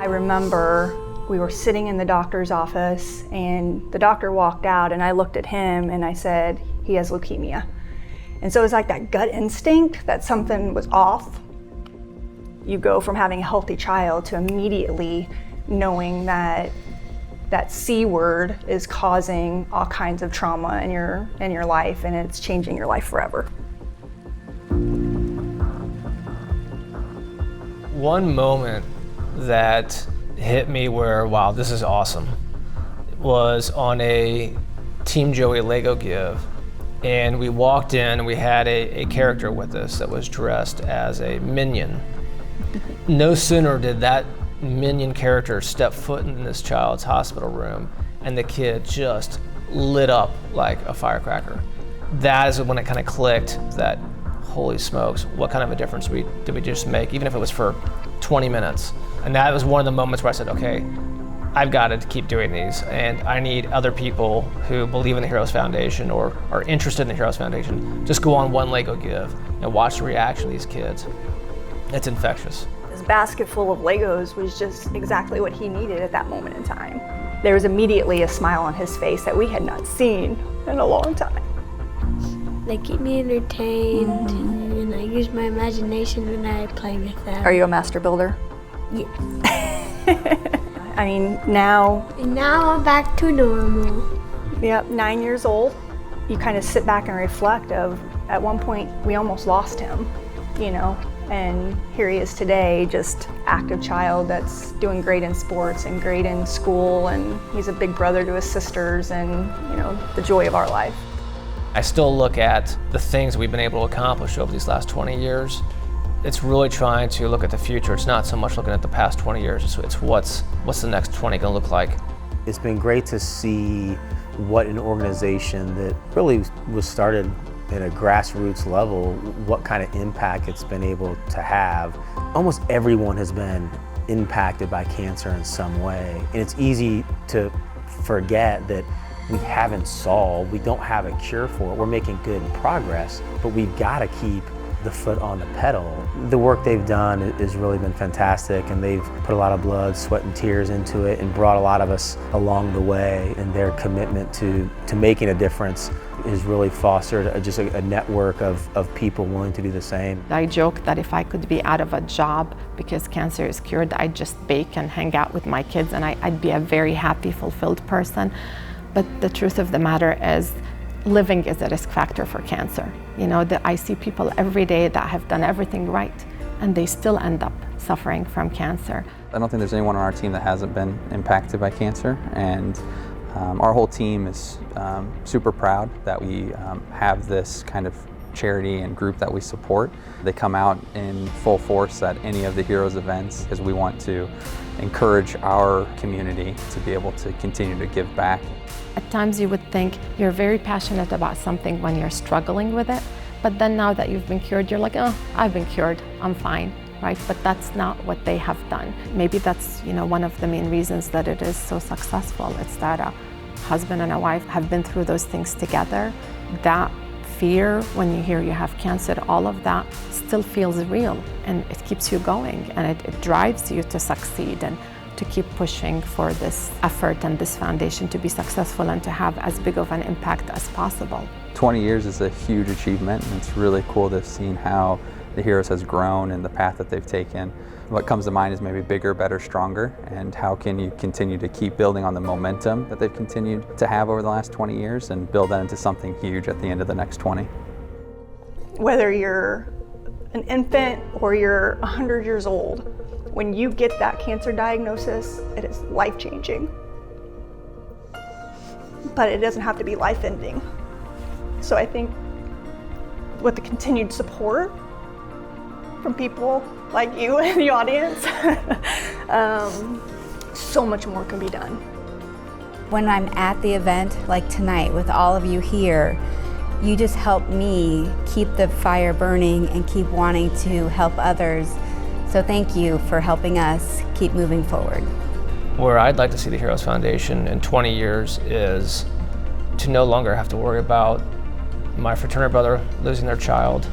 I remember we were sitting in the doctor's office and the doctor walked out and I looked at him and I said, he has leukemia. And so it was like that gut instinct that something was off. You go from having a healthy child to immediately knowing that that C word is causing all kinds of trauma in your life, and it's changing your life forever. One moment that hit me where, wow, this is awesome, was on a Team Joey Lego give. And we walked in and we had a character with us that was dressed as a minion. No sooner did that minion character step foot in this child's hospital room and the kid just lit up like a firecracker. That is when it kind of clicked that, holy smokes, what kind of a difference did we just make, even if it was for 20 minutes. And that was one of the moments where I said, okay, I've got to keep doing these, and I need other people who believe in the Heroes Foundation or are interested in the Heroes Foundation. Just go on one Lego give and watch the reaction of these kids. It's infectious. This basket full of Legos was just exactly what he needed at that moment in time. There was immediately a smile on his face that we had not seen in a long time. They keep me entertained, and I use my imagination when I play with them. Are you a master builder? Yeah. I mean, now... And now I'm back to normal. Yep, 9 years old. You kind of sit back and reflect of, at one point, we almost lost him, you know? And here he is today, just active child that's doing great in sports and great in school, and he's a big brother to his sisters and, you know, the joy of our life. I still look at the things we've been able to accomplish over these last 20 years. It's really trying to look at the future. It's not so much looking at the past 20 years, it's what's the next 20 gonna look like. It's been great to see what an organization that really was started at a grassroots level, what kind of impact it's been able to have. Almost everyone has been impacted by cancer in some way. And it's easy to forget that we haven't solved, we don't have a cure for it. We're making good progress, but we've got to keep the foot on the pedal. The work they've done has really been fantastic, and they've put a lot of blood, sweat, and tears into it and brought a lot of us along the way, and their commitment to making a difference has really fostered a network of people willing to do the same. I joke that if I could be out of a job because cancer is cured, I'd just bake and hang out with my kids, and I'd be a very happy, fulfilled person. But the truth of the matter is, living is a risk factor for cancer. You know, I see people every day that have done everything right, and they still end up suffering from cancer. I don't think there's anyone on our team that hasn't been impacted by cancer, and our whole team is super proud that we have this kind of charity and group that we support. They come out in full force at any of the Heroes events because we want to encourage our community to be able to continue to give back. At times you would think you're very passionate about something when you're struggling with it, but then now that you've been cured, you're like, oh, I've been cured, I'm fine, right? But that's not what they have done. Maybe that's, you know, one of the main reasons that it is so successful. It's that a husband and a wife have been through those things together. That fear when you hear you have cancer, all of that still feels real, and it keeps you going, and it drives you to succeed and to keep pushing for this effort and this foundation to be successful and to have as big of an impact as possible. 20 years is a huge achievement, and it's really cool to have seen how the Heroes has grown and the path that they've taken. What comes to mind is maybe bigger, better, stronger, and how can you continue to keep building on the momentum that they've continued to have over the last 20 years and build that into something huge at the end of the next 20. Whether you're an infant or you're 100 years old, when you get that cancer diagnosis, it is life-changing. But it doesn't have to be life-ending. So I think with the continued support from people like you in the audience, so much more can be done. When I'm at the event, like tonight, with all of you here, you just help me keep the fire burning and keep wanting to help others. So thank you for helping us keep moving forward. Where I'd like to see the Heroes Foundation in 20 years is to no longer have to worry about my fraternity brother losing their child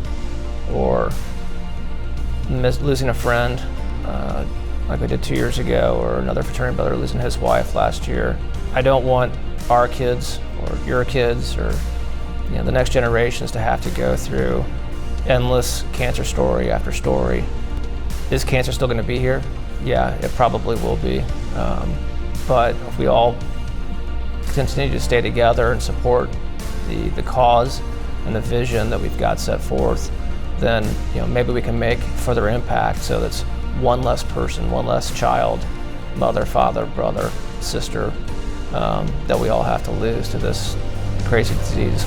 or losing a friend, like we did 2 years ago, or another fraternity brother losing his wife last year. I don't want our kids or your kids or the next generations to have to go through endless cancer story after story. Is cancer still going to be here? Yeah, it probably will be. But if we all continue to stay together and support the cause and the vision that we've got set forth, then maybe we can make further impact so that's one less person, one less child, mother, father, brother, sister, that we all have to lose to this crazy disease.